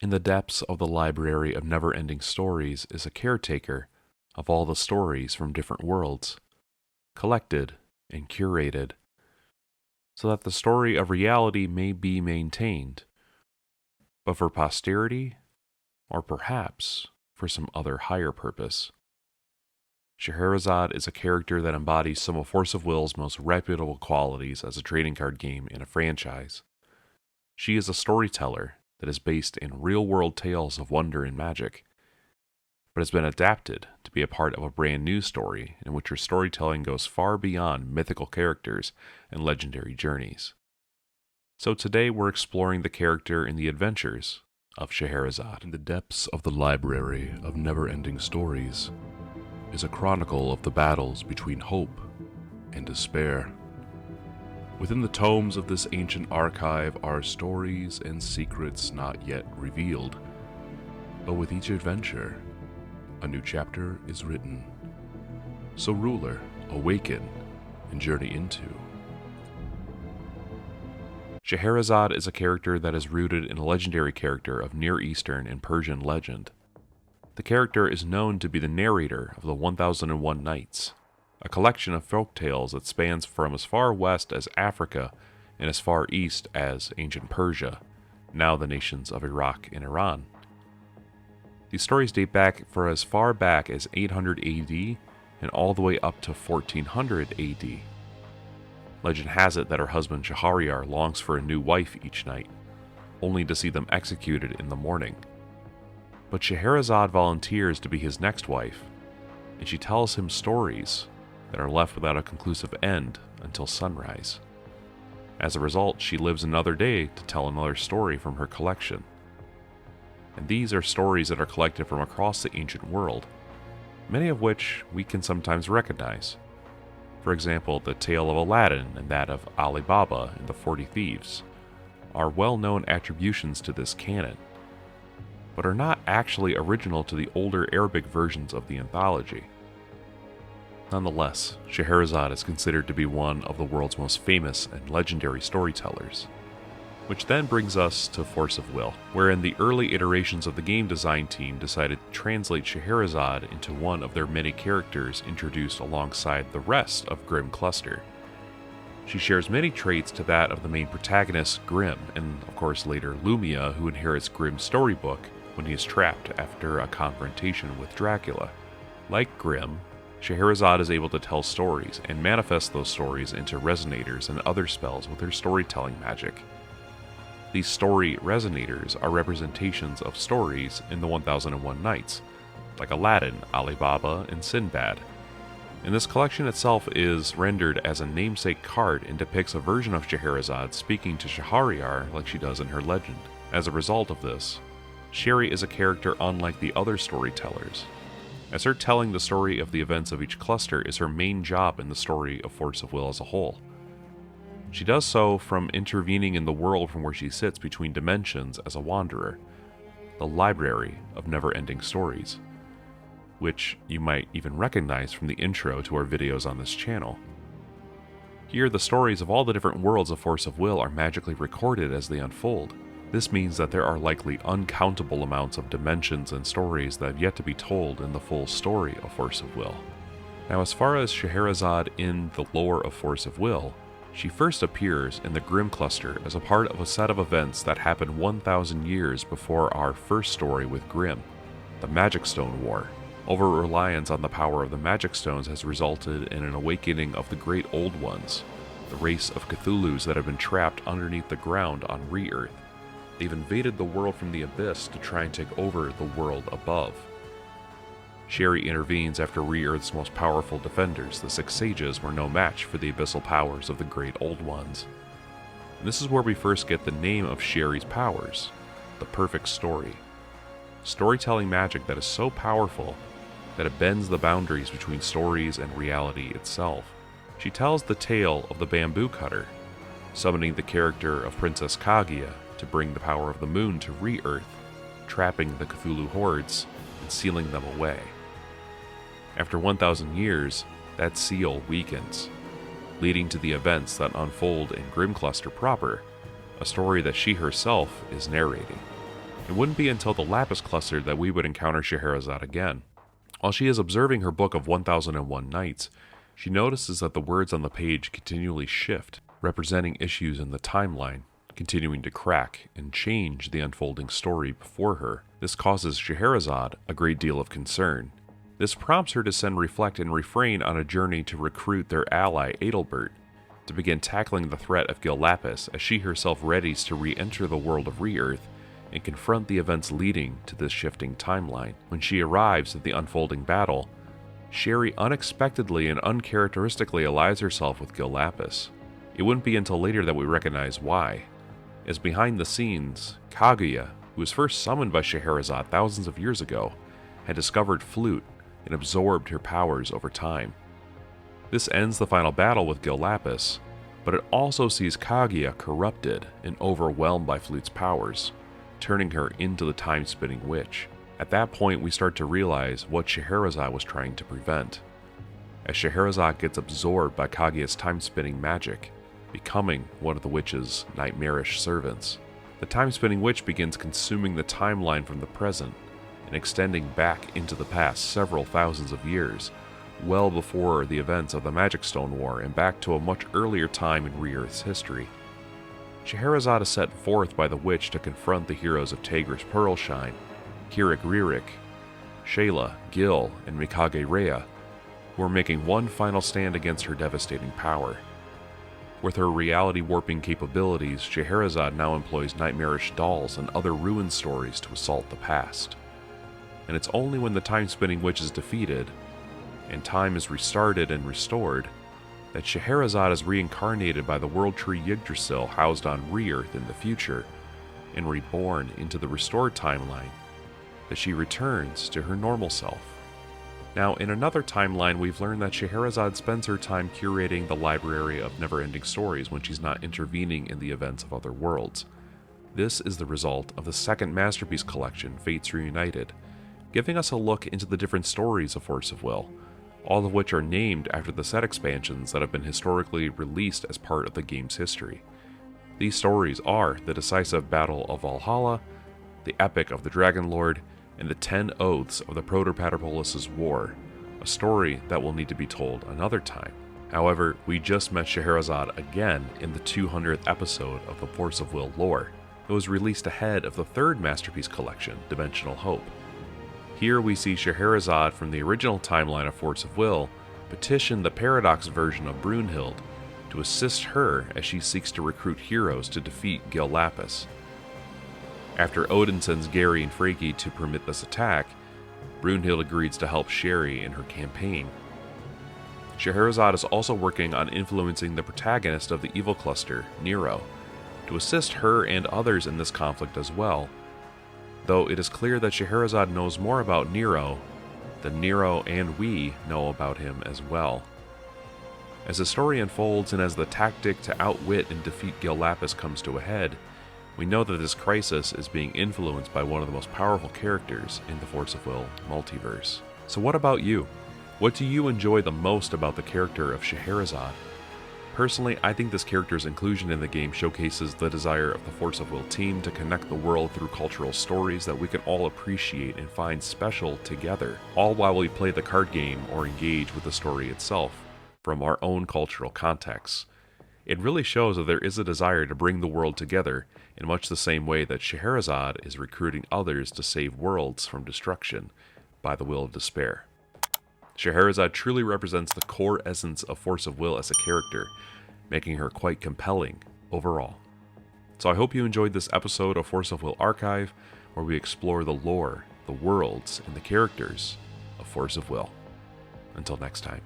In the depths of the library of never-ending stories is a caretaker of all the stories from different worlds, collected and curated, so that the story of reality may be maintained, but for posterity, or perhaps for some other higher purpose. Scheherazade is a character that embodies some of Force of Will's most reputable qualities as a trading card game in a franchise. She is a storyteller that is based in real-world tales of wonder and magic, but has been adapted to be a part of a brand new story in which her storytelling goes far beyond mythical characters and legendary journeys. So today we're exploring the character in the adventures of Scheherazade. In the depths of the library of never-ending stories is a chronicle of the battles between hope and despair. Within the tomes of this ancient archive are stories and secrets not yet revealed, but with each adventure, a new chapter is written. So ruler, awaken and journey into. Scheherazade is a character that is rooted in a legendary character of Near Eastern and Persian legend. The character is known to be the narrator of the 1001 Nights, a collection of folk tales that spans from as far west as Africa and as far east as ancient Persia, now the nations of Iraq and Iran. These stories date back for as far back as 800 AD and all the way up to 1400 AD. Legend has it that her husband Shahryar longs for a new wife each night, only to see them executed in the morning. But Scheherazade volunteers to be his next wife, and she tells him stories that are left without a conclusive end until sunrise. As a result, she lives another day to tell another story from her collection. And these are stories that are collected from across the ancient world, many of which we can sometimes recognize. For example, the tale of Aladdin and that of Ali Baba and the 40 Thieves are well-known attributions to this canon, but are not actually original to the older Arabic versions of the anthology. Nonetheless, Scheherazade is considered to be one of the world's most famous and legendary storytellers. Which then brings us to Force of Will, wherein the early iterations of the game design team decided to translate Scheherazade into one of their many characters introduced alongside the rest of Grimm Cluster. She shares many traits to that of the main protagonist, Grimm, and of course later Lumia, who inherits Grimm's storybook when he is trapped after a confrontation with Dracula. Like Grimm, Scheherazade is able to tell stories and manifest those stories into resonators and other spells with her storytelling magic. These story resonators are representations of stories in the 1001 Nights, like Aladdin, Ali Baba, and Sinbad. And this collection itself is rendered as a namesake card and depicts a version of Scheherazade speaking to Shahryar like she does in her legend. As a result of this, Sherry is a character unlike the other storytellers, as her telling the story of the events of each cluster is her main job in the story of Force of Will as a whole. She does so from intervening in the world from where she sits between dimensions as a wanderer, the library of never-ending stories, which you might even recognize from the intro to our videos on this channel. Here, the stories of all the different worlds of Force of Will are magically recorded as they unfold. This means that there are likely uncountable amounts of dimensions and stories that have yet to be told in the full story of Force of Will. Now, as far as Scheherazade in the lore of Force of Will, she first appears in the Grimm Cluster as a part of a set of events that happened 1,000 years before our first story with Grimm, the Magic Stone War. Over-reliance on the power of the Magic Stones has resulted in an awakening of the Great Old Ones, the race of Cthulhus that have been trapped underneath the ground on Re-Earth. They've invaded the world from the abyss to try and take over the world above. Sherry intervenes after Re-Earth's most powerful defenders, the Six Sages, were no match for the abyssal powers of the Great Old Ones. And this is where we first get the name of Sherry's powers, the Perfect Story. Storytelling magic that is so powerful that it bends the boundaries between stories and reality itself. She tells the tale of the bamboo cutter, summoning the character of Princess Kaguya to bring the power of the moon to Re-Earth, trapping the Cthulhu hordes and sealing them away. After 1,000 years, that seal weakens, leading to the events that unfold in Grimm Cluster proper, a story that she herself is narrating. It wouldn't be until the Lapis Cluster that we would encounter Scheherazade again. While she is observing her book of 1001 Nights, she notices that the words on the page continually shift, representing issues in the timeline, continuing to crack and change the unfolding story before her. This causes Scheherazade a great deal of concern. This prompts her to send Reflect and Refrain on a journey to recruit their ally Adelbert, to begin tackling the threat of Gil Lapis as she herself readies to re-enter the world of Re-Earth and confront the events leading to this shifting timeline. When she arrives at the unfolding battle, Sherry unexpectedly and uncharacteristically allies herself with Gil Lapis. It wouldn't be until later that we recognize why, as behind the scenes, Kaguya, who was first summoned by Scheherazade thousands of years ago, had discovered Flute and absorbed her powers over time. This ends the final battle with Gil Lapis, but it also sees Kaguya corrupted and overwhelmed by Flute's powers, turning her into the time-spinning witch. At that point, we start to realize what Scheherazade was trying to prevent, as Scheherazade gets absorbed by Kaguya's time-spinning magic, becoming one of the witch's nightmarish servants. The time-spinning witch begins consuming the timeline from the present and extending back into the past several thousands of years, well before the events of the Magic Stone War and back to a much earlier time in Re-Earth's history. Scheherazade is set forth by the witch to confront the heroes of Tigris Pearlshine, Kirik Ririk, Shayla, Gil, and Mikage Rhea, who are making one final stand against her devastating power. With her reality-warping capabilities, Scheherazade now employs nightmarish dolls and other ruin stories to assault the past. And it's only when the time-spinning witch is defeated, and time is restarted and restored, that Scheherazade is reincarnated by the World Tree Yggdrasil housed on Re-Earth in the future, and reborn into the restored timeline, that she returns to her normal self. Now, in another timeline, we've learned that Scheherazade spends her time curating the library of never-ending stories when she's not intervening in the events of other worlds. This is the result of the second masterpiece collection, Fates Reunited, giving us a look into the different stories of Force of Will, all of which are named after the set expansions that have been historically released as part of the game's history. These stories are the decisive Battle of Valhalla, the Epic of the Dragon Lord, and the 10 Oaths of the Proto-Paterpolis' War, a story that will need to be told another time. However, we just met Scheherazade again in the 200th episode of the Force of Will lore. It was released ahead of the third masterpiece collection, Dimensional Hope. Here we see Scheherazade from the original timeline of Force of Will petition the Paradox version of Brunhild to assist her as she seeks to recruit heroes to defeat Gil Lapis. After Odin sends Gary and Freki to permit this attack, Brunhild agrees to help Sherry in her campaign. Scheherazade is also working on influencing the protagonist of the evil cluster, Nero, to assist her and others in this conflict as well, though it is clear that Scheherazade knows more about Nero than Nero and we know about him as well. As the story unfolds and as the tactic to outwit and defeat Gil Lapis comes to a head, we know that this crisis is being influenced by one of the most powerful characters in the Force of Will multiverse. So what about you? What do you enjoy the most about the character of Scheherazade? Personally, I think this character's inclusion in the game showcases the desire of the Force of Will team to connect the world through cultural stories that we can all appreciate and find special together, all while we play the card game or engage with the story itself from our own cultural contexts. It really shows that there is a desire to bring the world together in much the same way that Scheherazade is recruiting others to save worlds from destruction by the will of despair. Scheherazade truly represents the core essence of Force of Will as a character, making her quite compelling overall. So I hope you enjoyed this episode of Force of Will Archive, where we explore the lore, the worlds, and the characters of Force of Will. Until next time.